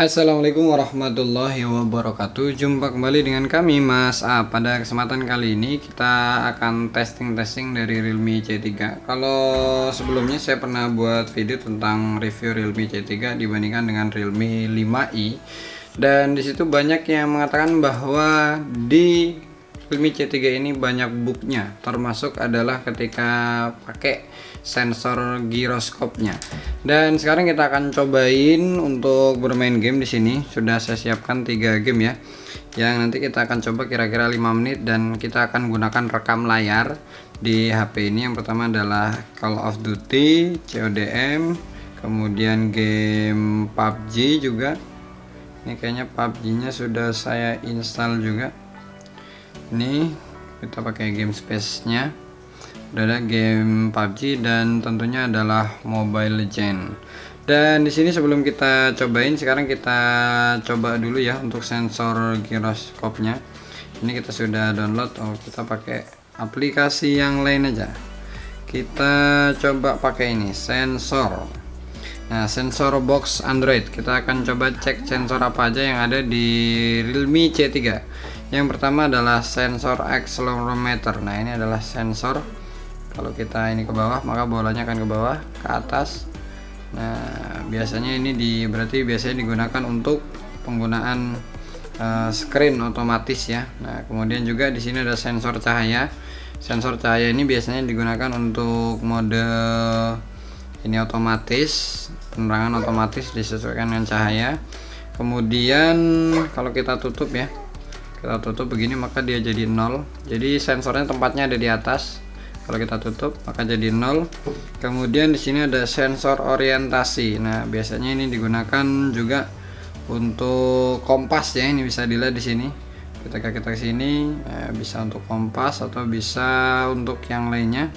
Assalamualaikum warahmatullahi wabarakatuh. Jumpa kembali dengan kami Mas A. Pada kesempatan kali ini kita akan testing dari Realme C3. Kalau sebelumnya saya pernah buat video tentang review Realme C3 dibandingkan dengan Realme 5i, dan disitu banyak yang mengatakan bahwa di Realme C3 ini banyak bugnya, termasuk adalah ketika pakai sensor giroskopnya. Dan sekarang kita akan cobain untuk bermain game. Di sini sudah saya siapkan 3 game ya, yang nanti kita akan coba kira-kira 5 menit, dan kita akan gunakan rekam layar di HP ini. Yang pertama adalah Call of Duty, CODM, kemudian game PUBG juga. Ini kayaknya PUBG-nya sudah saya install juga. Ini kita pakai game space-nya. Ada game PUBG dan tentunya adalah Mobile Legend. Dan di sini sebelum kita cobain, sekarang kita coba dulu ya untuk sensor giroskopnya. Ini kita sudah download. Kita pakai aplikasi yang lain aja. Kita coba pakai ini sensor. Nah, sensor box Android. Kita akan coba cek sensor apa aja yang ada di Realme C3. Yang pertama adalah sensor accelerometer. Nah, ini adalah sensor. Kalau kita ini ke bawah, maka bolanya akan ke bawah, ke atas. Nah, biasanya ini berarti biasanya digunakan untuk penggunaan screen otomatis ya. Nah, kemudian juga di sini ada sensor cahaya. Sensor cahaya ini biasanya digunakan untuk mode ini otomatis, penerangan otomatis disesuaikan dengan cahaya. Kemudian kalau kita tutup ya, kita tutup begini maka dia jadi 0. Jadi sensornya tempatnya ada di atas. Kalau kita tutup maka jadi 0. Kemudian di sini ada sensor orientasi. Nah, biasanya ini digunakan juga untuk kompas ya. Ini bisa dilihat di sini. Ketika kita ke sini bisa untuk kompas atau bisa untuk yang lainnya.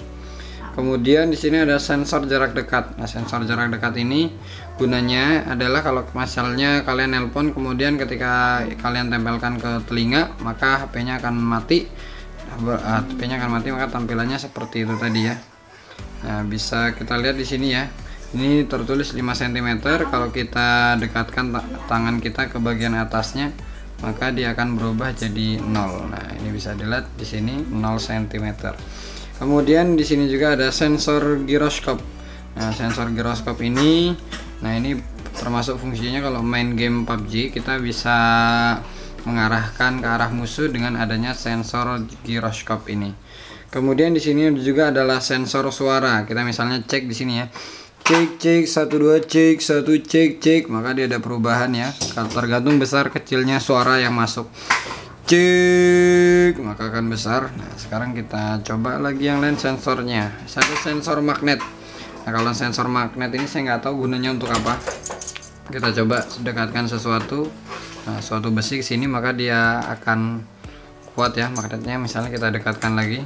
Kemudian di sini ada sensor jarak dekat. Nah, sensor jarak dekat ini gunanya adalah kalau misalnya kalian nelpon, kemudian ketika kalian tempelkan ke telinga, maka HP-nya akan mati. HP-nya akan mati, maka tampilannya seperti itu tadi ya. Nah, bisa kita lihat di sini ya. Ini tertulis 5 cm. Kalau kita dekatkan tangan kita ke bagian atasnya, maka dia akan berubah jadi 0. Nah, ini bisa dilihat di sini 0 cm. Kemudian di sini juga ada sensor giroskop. Nah, sensor giroskop ini, nah ini termasuk fungsinya kalau main game PUBG, kita bisa mengarahkan ke arah musuh dengan adanya sensor giroskop ini. Kemudian di sini juga adalah sensor suara. Kita misalnya cek di sini ya. Cek 1 2 cek 1 cek, maka dia ada perubahan ya. Tergantung besar kecilnya suara yang masuk. Cek, maka akan besar. Nah, sekarang kita coba lagi yang lain sensornya. Satu sensor magnet. Nah, kalau sensor magnet ini saya nggak tahu gunanya untuk apa. Kita coba dekatkan sesuatu. Nah, suatu besi ke sini maka dia akan kuat ya magnetnya. Misalnya kita dekatkan lagi.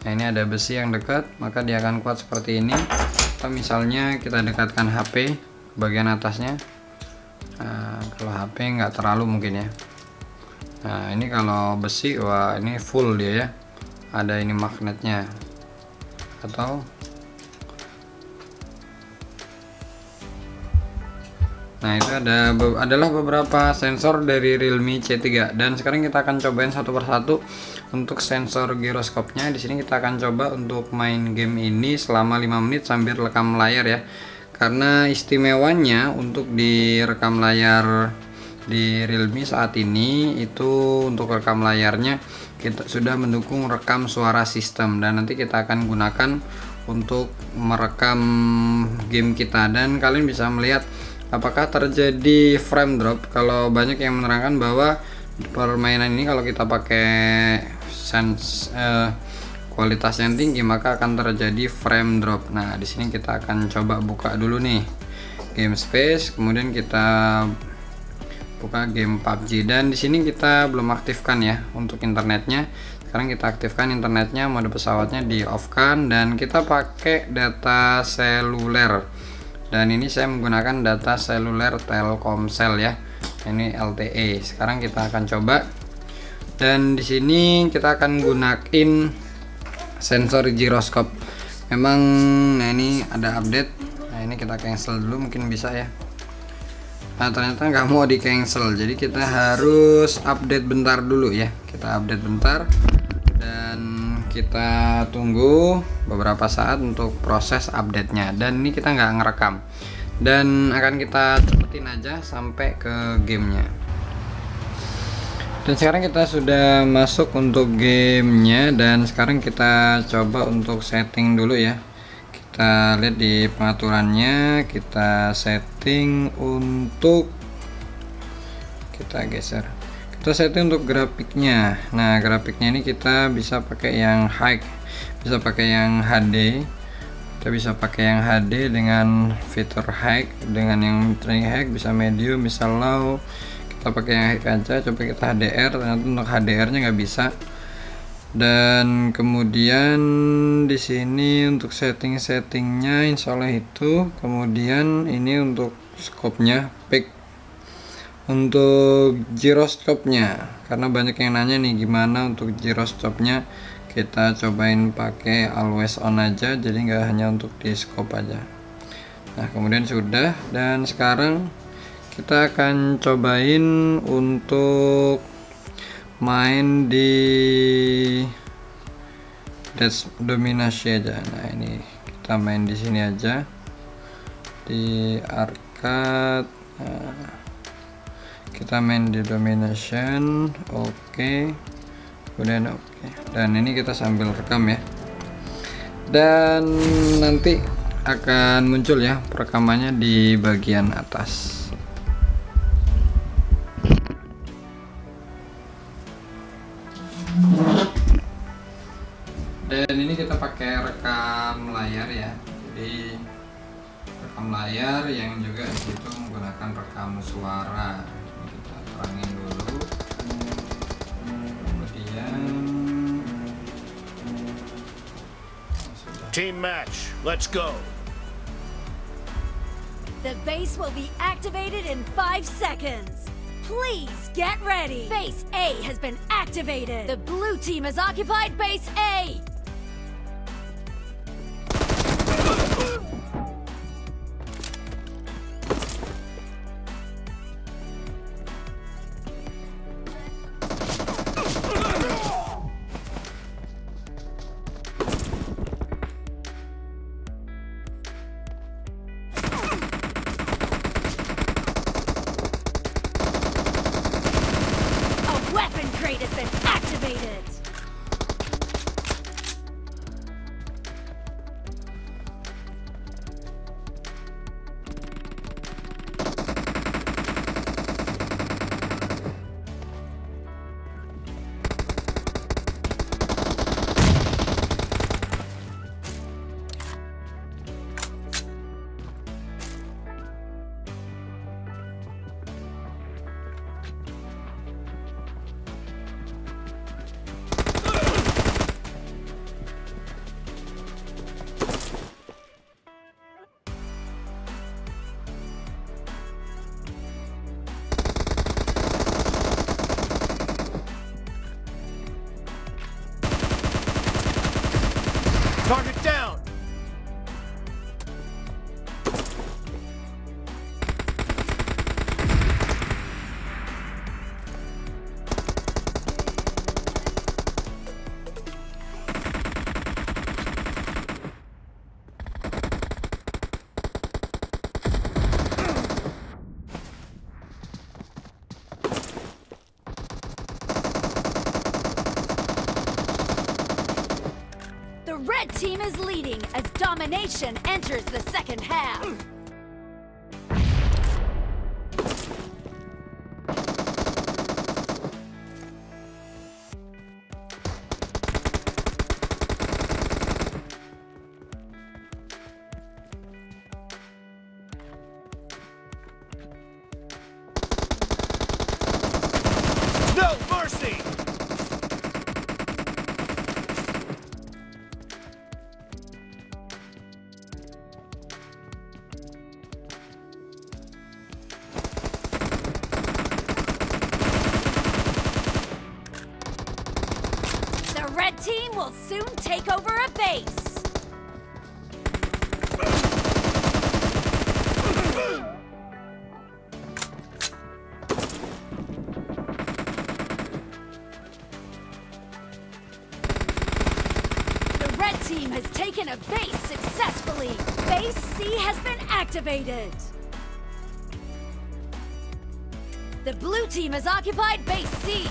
Nah, ini ada besi yang dekat, maka dia akan kuat seperti ini. Atau misalnya kita dekatkan HP bagian atasnya. Nah, kalau HP nggak terlalu mungkin ya. Nah, ini kalau besi, wah ini full dia ya. Ada ini magnetnya. Atau nah, itu adalah beberapa sensor dari Realme C3, dan sekarang kita akan cobain satu persatu untuk sensor giroskopnya. Di sini kita akan coba untuk main game ini selama 5 menit sambil rekam layar ya. Karena istimewanya untuk di rekam layar di Realme saat ini itu untuk rekam layarnya kita sudah mendukung rekam suara sistem, dan nanti kita akan gunakan untuk merekam game kita, dan kalian bisa melihat apakah terjadi frame drop. Kalau banyak yang menerangkan bahwa permainan ini kalau kita pakai kualitas yang tinggi maka akan terjadi frame drop. Nah, di sini kita akan coba buka dulu nih game space, kemudian kita buka game PUBG, dan di sini kita belum aktifkan ya untuk internetnya. Sekarang kita aktifkan internetnya, mode pesawatnya di off kan, dan kita pakai data seluler. Dan ini saya menggunakan data seluler Telkomsel ya. Ini LTE. Sekarang kita akan coba. Dan di sini kita akan gunain sensor giroskop. Memang nah ini ada update. Nah, ini kita cancel dulu, mungkin bisa ya. Nah ternyata nggak mau di cancel, jadi kita harus update bentar dulu ya. Kita update bentar dan kita tunggu beberapa saat untuk proses update-nya. Dan ini kita nggak ngerekam dan akan kita cepetin aja sampai ke gamenya. Dan sekarang kita sudah masuk untuk gamenya, dan sekarang kita coba untuk setting dulu ya. Kita lihat di pengaturannya, kita setting untuk, kita geser, kita setting untuk grafiknya. Nah grafiknya ini kita bisa pakai yang high, bisa pakai yang HD, kita bisa pakai yang HD dengan fitur high, dengan yang high bisa medium, bisa low. Kita pakai yang high aja, coba kita HDR, ternyata untuk HDR nya nggak bisa. Dan kemudian di sini untuk settingnya insya Allah itu. Kemudian ini untuk scope-nya, peak. Untuk gyroscope-nya, karena banyak yang nanya nih gimana untuk gyroscope-nya, kita cobain pakai always on aja, jadi nggak hanya untuk di scope aja. Nah kemudian sudah, dan sekarang kita akan cobain untuk main di Death Domination aja. Nah ini kita main di sini aja di arcade. Nah, kita main di Domination, oke. Kemudian oke. Dan ini kita sambil rekam ya. Dan nanti akan muncul ya perekamannya di bagian atas. Dan ini kita pakai rekam layar ya, jadi rekam layar yang juga disitu menggunakan rekam suara. Ini kita terangin dulu, kemudian team match, let's go. The base will be activated in 5 seconds. Please get ready. Base A has been activated. The blue team has occupied base A. Weapon crate has been activated! Target down! The red team is leading as domination enters the second half. No mercy! The red team will soon take over a base. team has taken a base successfully. Base C has been activated. The blue team has occupied base C.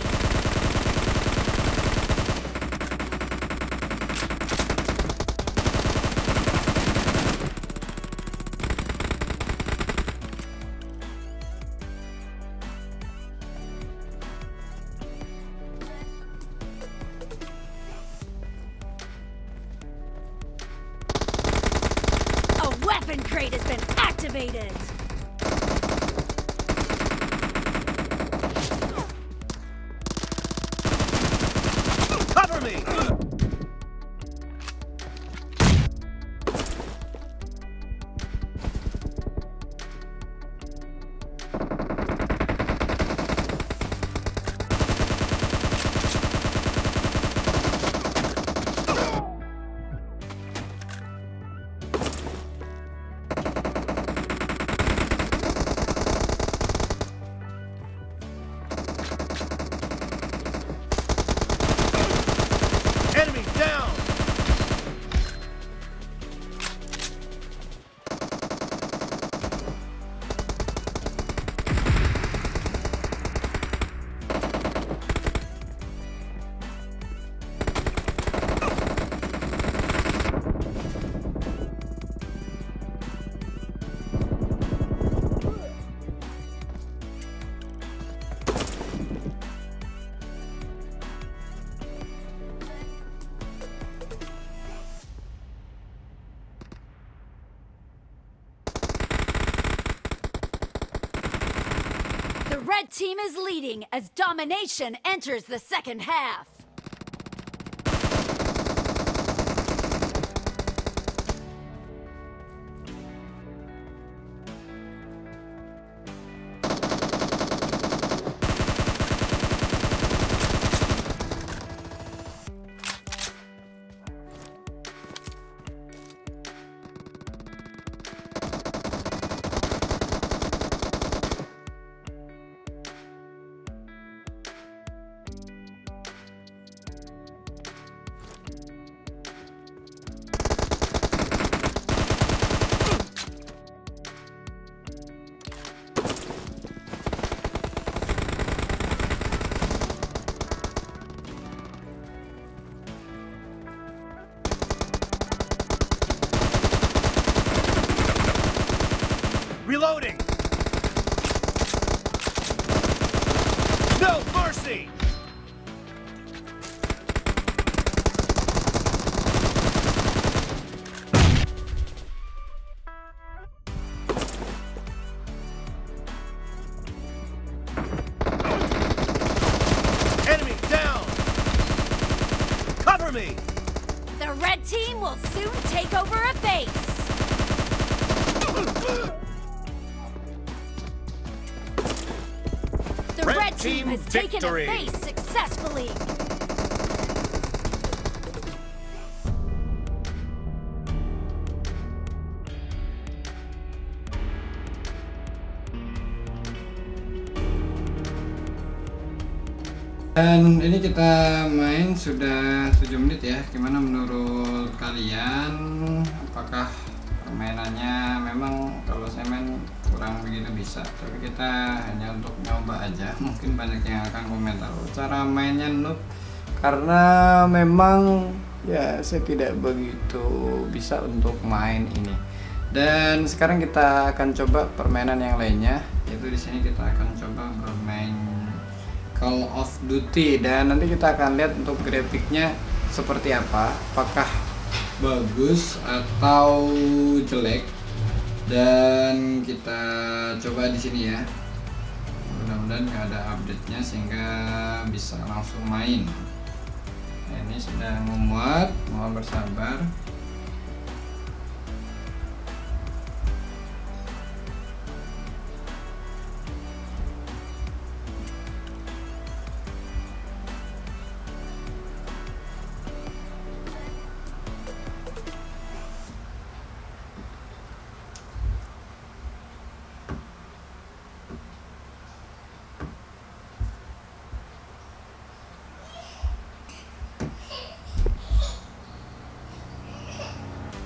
A weapon crate has been activated. Cover me! Enemy down! The red team is leading as domination enters the second half. Reloading! No mercy! Enemy down! Cover me! The red team will soon take over a base. The Red red team team has taken a victory. base successfully. Dan ini kita main sudah 7 menit ya. Gimana menurut kalian? Apakah permainannya memang kalau saya main kurang begitu bisa, tapi kita hanya untuk nyoba aja. Mungkin banyak yang akan komentar cara mainnya noob, karena memang ya saya tidak begitu bisa untuk main ini. Dan sekarang kita akan coba permainan yang lainnya, yaitu di sini kita akan coba bermain Call of Duty, dan nanti kita akan lihat untuk grafiknya seperti apa, apakah bagus atau jelek. Dan kita coba di sini ya, mudah-mudahan nggak ada update-nya sehingga bisa langsung main. Nah, ini sudah memuat, mohon bersabar.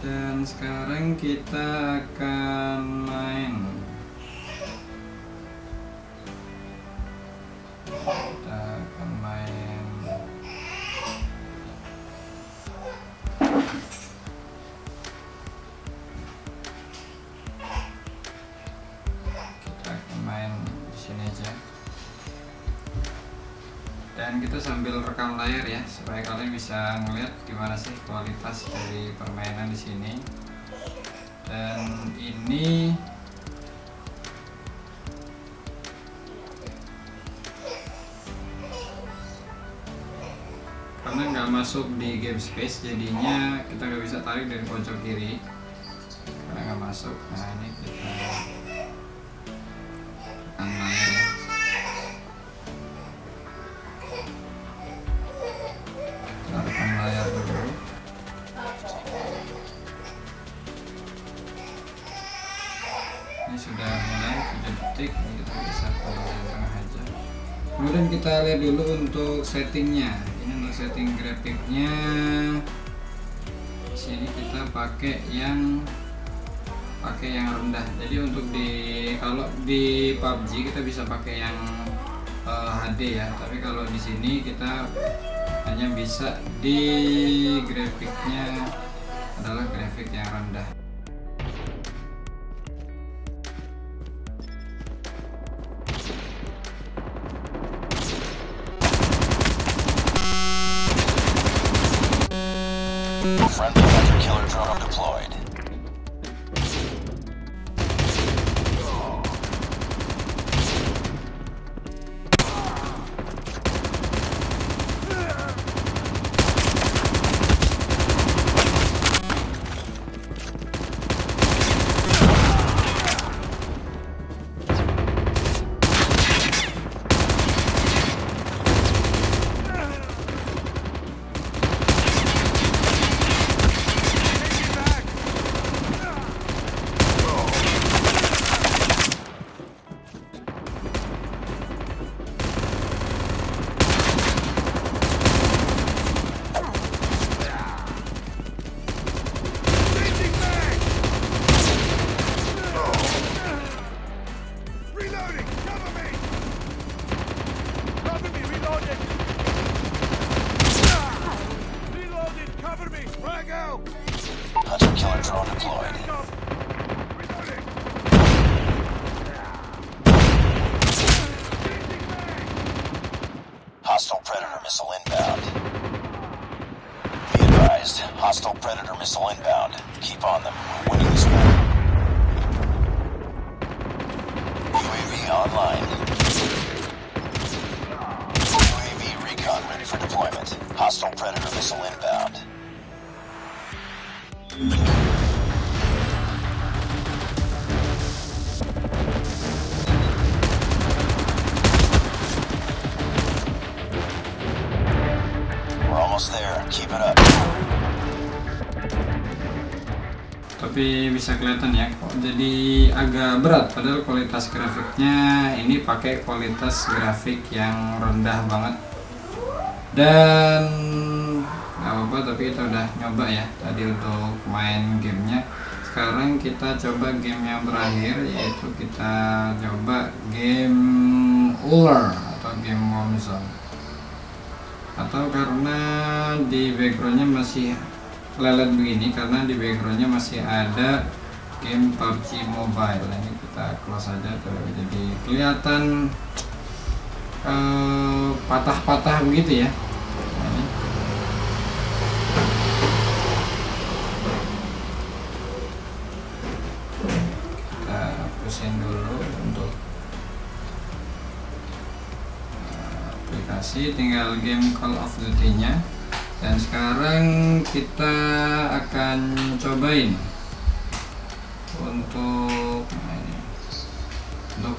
Dan sekarang kita akan main. Dan kita sambil rekam layar ya, supaya kalian bisa ngeliat gimana sih kualitas dari permainan di sini. Dan ini karena nggak masuk di game space, jadinya kita nggak bisa tarik dari pojok kiri karena nggak masuk. Nah ini kita rekam layar ya. Rekam layar dulu. Ini sudah mulai 7 detik, kita bisa ke tengah aja. Kemudian kita lihat dulu untuk settingnya. Ini untuk setting grafiknya. Di sini kita pakai yang rendah. Jadi untuk kalau di PUBG kita bisa pakai yang HD ya, tapi kalau di sini kita hanya bisa di grafiknya adalah grafik yang rendah. Friendly hunter killer drone deployed. Hunter killer drone deployed. Hostile Predator missile inbound. Be advised, hostile Predator missile inbound. Keep on them. We're winning this war. UAV online. UAV recon ready for deployment. Hostile Predator missile inbound. We're almost there. Keep it up. Tapi bisa kelihatan ya, kok jadi agak berat, padahal kualitas grafiknya ini pakai kualitas grafik yang rendah banget. Dan nggak apa-apa, tapi kita udah nyoba ya tadi untuk main gamenya. Sekarang kita coba game yang terakhir, yaitu kita coba game Ular atau game Warzone. Atau karena di backgroundnya masih lelet begini, karena di backgroundnya masih ada game PUBG Mobile. Nah, ini kita close aja tuh, jadi kelihatan patah-patah begitu ya. Nah, ini. Kita hapusin dulu untuk aplikasi, tinggal game Call of Duty-nya. Dan sekarang kita akan cobain untuk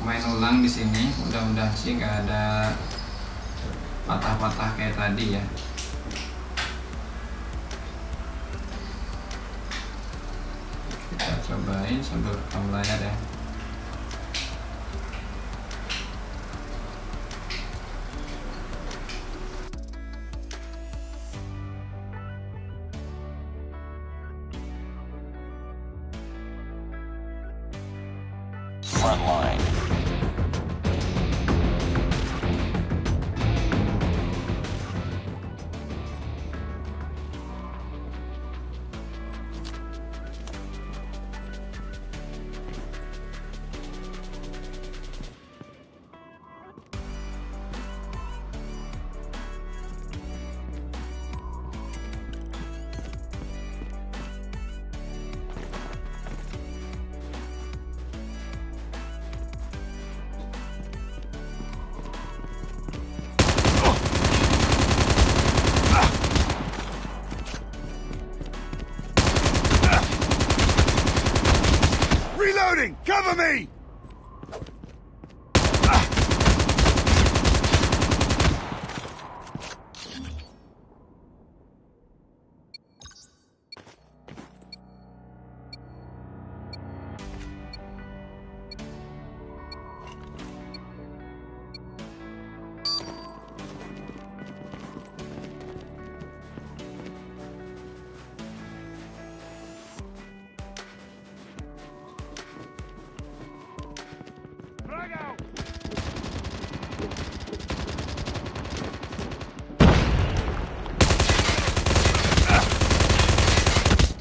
main ulang di sini. Mudah-mudahan sih nggak ada patah-patah kayak tadi ya. Kita cobain sambil rekam layar ya. front line. Reloading! Cover me!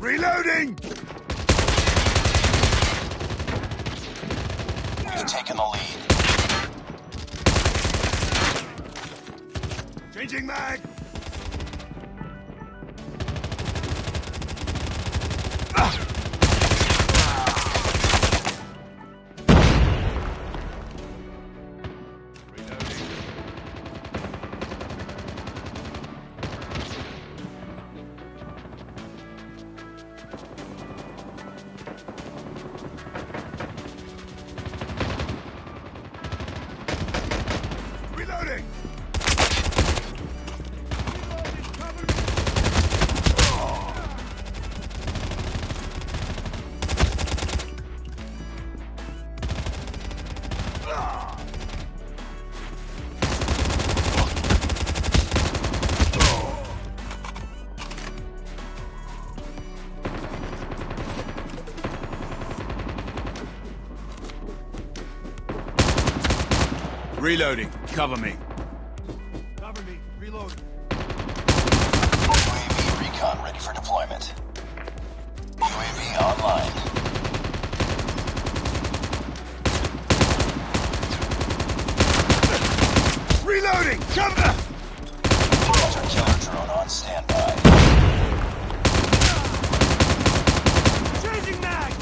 Reloading! We've taken the lead. Changing mag! Reloading! Reloading. Cover me. Cover me. Reload. UAV recon ready for deployment. UAV online. Reloading! Cover! Hunter killer drone on standby. Changing mag!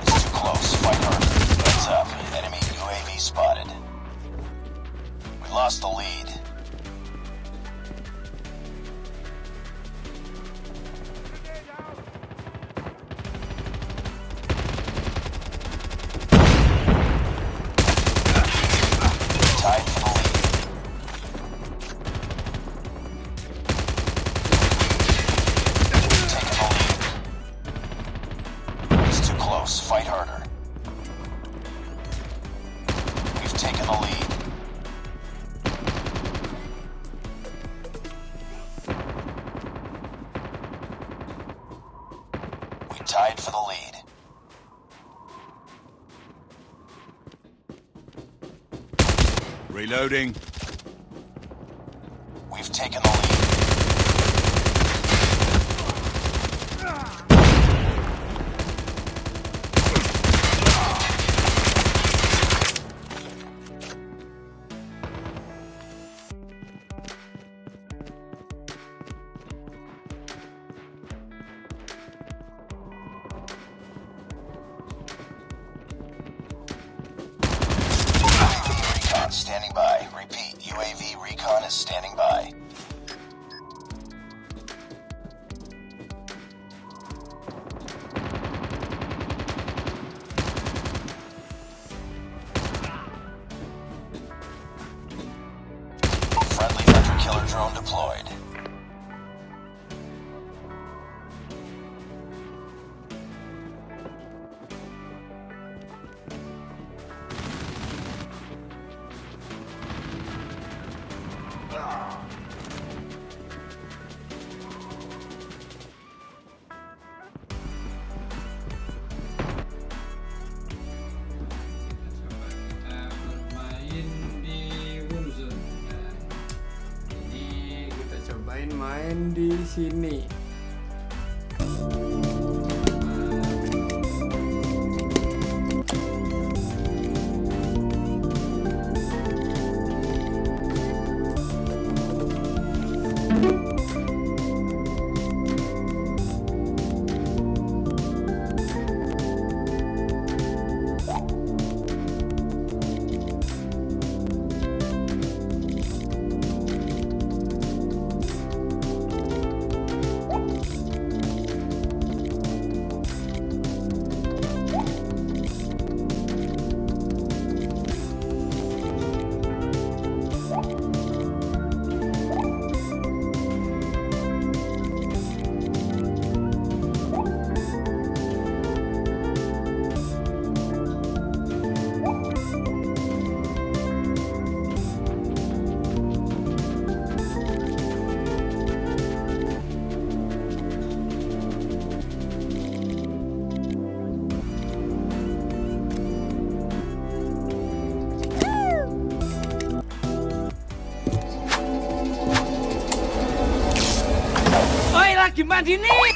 It's too close. Fight harder. Heads up. Enemy UAV spotted. We lost the lead. Tied for the lead. We've taken the lead. It's too close. Fight harder. We've taken the lead. We tied for the lead. Reloading. We've taken the lead. Recon standing by. Repeat, UAV recon is standing by. Friendly hunter killer drone deployed. main di sini.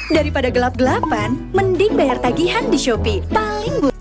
Daripada gelap-gelapan, mending bayar tagihan di Shopee. Paling